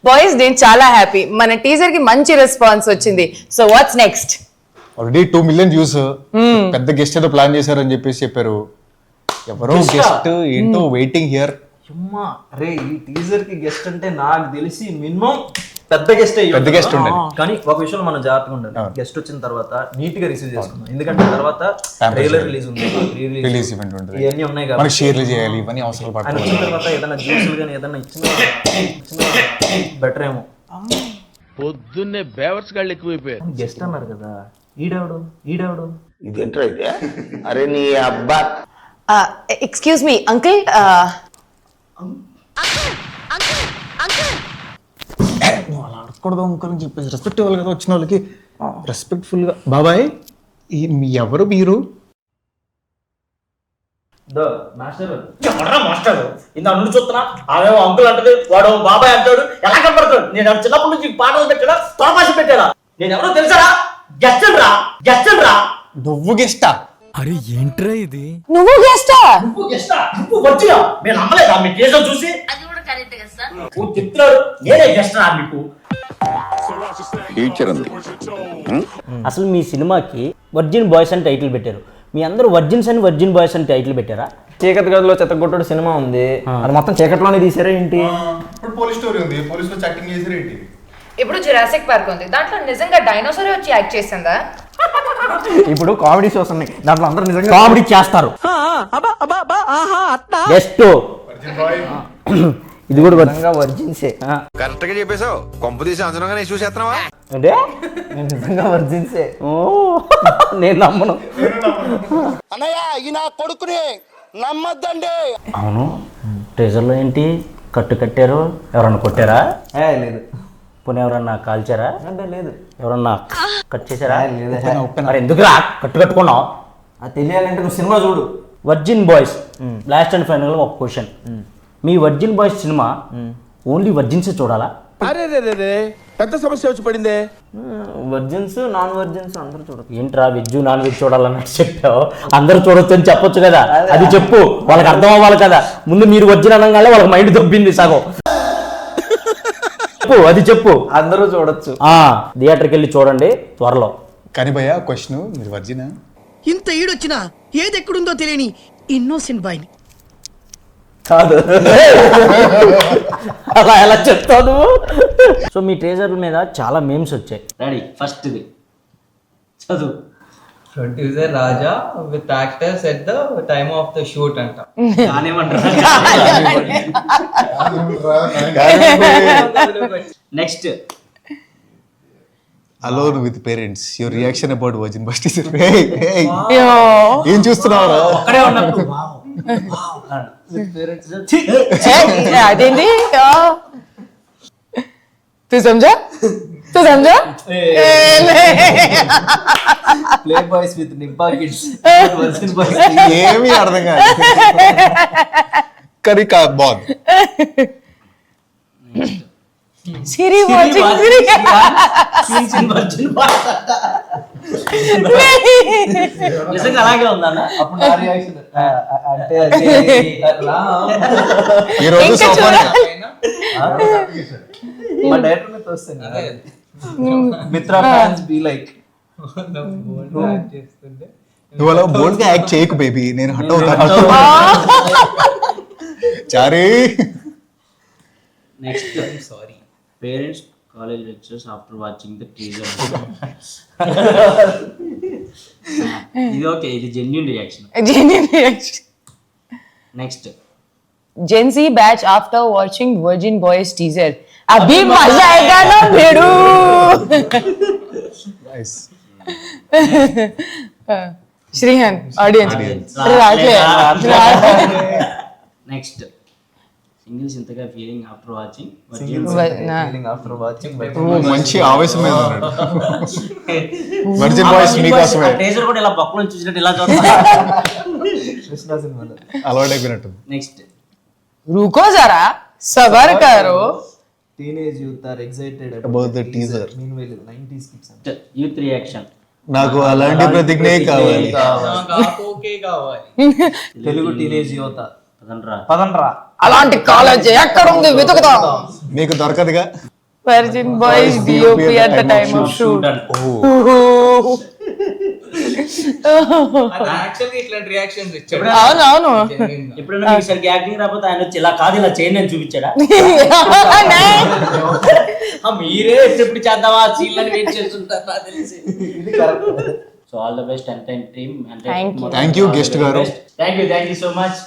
Boys నేను చాలా happy, మన టీజర్ కి మంచి రెస్పాన్స్ వచ్చింది. So what's next? Already 2 million views, పెద్ద గెస్ట్ ఏదో ప్లాన్ చేశారని చెప్పేసి చెప్పారు. ఎవరో గెస్ట్ ఏంటో వెయిటింగ్ హియర్. అమ్మా అరే ఈ టీజర్ కి గెస్ట్ అంటే నాకు తెలిసి మినిమం పెద్ద గెస్ట్ ఉండాలి. కానీ ఒక విషయంలో మనం జాగ్రత్తగా ఉండాలి. గెస్ట్ వచ్చిన తర్వాత నీట్ గా రిసీవ్ చేసుకుందాం, ఎందుకంటే తర్వాత ట్రైలర్ రిలీజ్ ఉంది, రిలీజ్ ఈవెంట్ ఉంటుంది, ఇవన్నీ ఉన్నాయి మనకి కాబట్టి షేర్లు చేయాలి, ఇవన్నీ అవసరాలు ఆయన పడతాయి. వచ్చిన తర్వాత ఏదైనా జ్యూసులు కానీ ఏదైనా ఇచ్చిన బెటర్ ఏమో. పొద్దున్నే బేవర్స్ గాళ్ళు ఎక్కువైపోయారు. గెస్ట్ అన్నారు కదా, ఈడెవడు ఇదేంట్రా ఇదే? అరే నీ అబ్బా ఎక్స్క్యూజ్ మీ అంకుల్, నువ్వు అలా అడగకూడదు అంకుల్ అని చెప్పేసి రెస్పెక్ట్ ఇవ్వాలి కదా వచ్చిన వాళ్ళకి. రెస్పెక్ట్ఫుల్ గా బాబాయ్ ఎవరు మీరు? మాస్టర్ ఇంత నుండి చూస్తున్నా, ఆమె అంకుల్ అంటది, వాడు బాబాయ్ అంటాడు, ఎలా కనపడతాడు? నేను చిన్నప్పటి నుంచి పాటలు పెట్టాడా, తోపాష పెట్టాడా? నేను ఎవరో తెలుసారా? గెస్ట్ రా నువ్వు గెస్టా? అరే ఏంట్రా ఇది? నువ్వు గెస్టా? నువ్వు వచ్చినా నేను నమ్మలేదా మీ కేసులు చూసి? నువ్వు చెప్తున్నాడు నేనే గెస్ట్ రా మీకు. ఫ్యూచర్ ఉంది. అసలు మీ సినిమాకి వర్జిన్ బాయ్స్ అని టైటిల్ పెట్టారు, మీ అందరూ వర్జిన్స్ అని వర్జిన్ బాయ్స్ అని టైటిల్ పెట్టారా? చీకటి గదిలో చెత్తగొట్టుడు సినిమా ఉంది, అది మొత్తం చీకట్లోనే తీసారా ఏంటి? ఇప్పుడు పోలీస్ స్టోరీ ఉంది, పోలీసులో చాటింగ్ చేసారు ఏంటి? ఇప్పుడు జురాసిక్ పార్క్ ఉంది, దాంట్లో నిజంగా డైనోసార్ వచ్చి యాక్ట్ చేసిందా? ఇప్పుడు కామెడీ షోస్ ఉన్నాయి, దాంట్లో అందరూ నిజంగా కామెడీ చేస్తారు. జస్ట్ ఇది కూడా నిజంగా వర్జిన్సే. కరెక్ట్ గా చెప్పేశావు. కొంప తీసి అంచనాగా చూసేస్తున్నావా? అంటే నేను నిజంగా వర్జిన్సే. ఓ నేను నమ్మను. అన్నయ్య ఈ నా కొడుకుని నమ్మద్దండి. అవును, ట్రెజర్లో ఏంటి కట్టారు? ఎవరన్నా కొట్టారా? లేదు పోనీ ఎవరన్నా కాల్చారా? అంటే లేదు. ఎవరన్నా కట్ చేశారా? లేదు. మరి ఎందుకురా కట్టుకున్నావు? అది తెలియాలంటే నువ్వు సినిమా చూడు. Virgin boys last and final ఒక క్వశ్చన్, మీ వర్జిన్ బాయ్స్ సినిమా ఓన్లీ వర్జిన్సే చూడాలా? అరే రే పెద్ద సమస్య వచ్చి పడిందే. వర్జిన్స్ నాన్ వర్జిన్స్ అందరూ చూడదు. ఏంట్రా వెజ్ నాన్ వెజ్ చూడాలన్నట్టు చెప్పావు, అందరూ చూడొచ్చు అని చెప్పొచ్చు కదా, అది చెప్పు, వాళ్ళకి అర్థం అవ్వాలి కదా. ముందు మీరు వర్జిన్ అనగానే వాళ్ళకి మైండ్ దొబ్బింది సగం. చెప్పు, అది చెప్పు. అందరూ చూడొచ్చు. థియేటర్కి వెళ్ళి చూడండి త్వరలో. కానీ భయ్యా క్వశ్చన్, మీరు వర్జినా? ఇంత ఈడొచ్చినా ఏది ఎక్కడుందో తెలియని ఇన్నోసెంట్ బాయ్ని. కాదు అలా ఎలా చెప్తావు నువ్వు? సో మీ ట్రేజర్ మీద చాలా మేమ్స్ వచ్చాయి. రెడీ, ఫస్ట్ ఇది చదువు. Producer Raja with actors at the time of the shoot అంట. Next alone with parents, your reaction about virgin boys teaser. ఏం చూస్తున్నావు? అక్కడే ఉన్నట్టు అదేంటి? తు సమझा? ప్లే బాయ్స్ విత్ నింపా కిడ్స్. ఏమీ అర్థం కాదు కానీ బాగుంది. సిరి వాచింగ్ సిరి. నిజంగా అలాగే ఉందన్న. అప్పుడు నా రియాక్షన్ అంటే ఈ రోజు ఇంకా సోఫా మా డైరెక్టర్ మీద వస్తాను. మిత్ర ఫ్యాన్స్ బి లైక్ నువ్వు అలా బోల్డ్ గా యాక్ట్ చేయకు బేబీ, నేను హట్ అవుతాను. చారీ. Next sorry parents college lectures after watching the teaser. ఇది ఓకే, ఇది genuine reaction. Next Gen Z batch after watching Virgin Boys teaser. अभी मजा आएगा ना भेड़ू. श्रीहन audience. నెక్స్ట్ సింగిల్స్ ఇంతగా feeling after watching after watching మంచి ఆవేశం మీద ఉన్నాడు. వర్జిన్ బాయ్స్ మీకోసమే. టీజర్ కూడా ఇలా పక్కన చూసినట్టు ఇలా చూస్తా. కృష్ణ సినిమాలో అలవాటు అయిపోయినట్టు. నెక్స్ట్ रुको जरा सबर करो. Teenage youth are excited About the teaser. Meanwhile 90s kids youth reaction. నాకు అలాంటి ప్రతిజ్ఞే కావాలి. ఓకే కావాలి. తెలుగు టీనేజ్ యువత పదండ్రా. అలాంటి కాలేజ్ ఎక్కడ ఉంది వెతుకుతాం. మీకు దొరకదుగా. Virgin boys DOP at the time of shoot. యాక్చువల్గా ఇట్లాంటి రియాక్షన్స్ ఇచ్చాడు. అవును ఎప్పుడైనా మీకు సరిగ్గా యాక్టింగ్ రాకపోతే ఆయన వచ్చి ఇలా కాదు ఇలా చేయండి అని చూపించాడా? మీరే ఎప్పుడు చేద్దామా సీన్లని వెయిట్ చేస్తుంటారు నాకు తెలిసి. సో ఆల్ ద బెస్ట్ ఎంటైన్ team. Thank you. Thank you guest గారు. Thank you so much.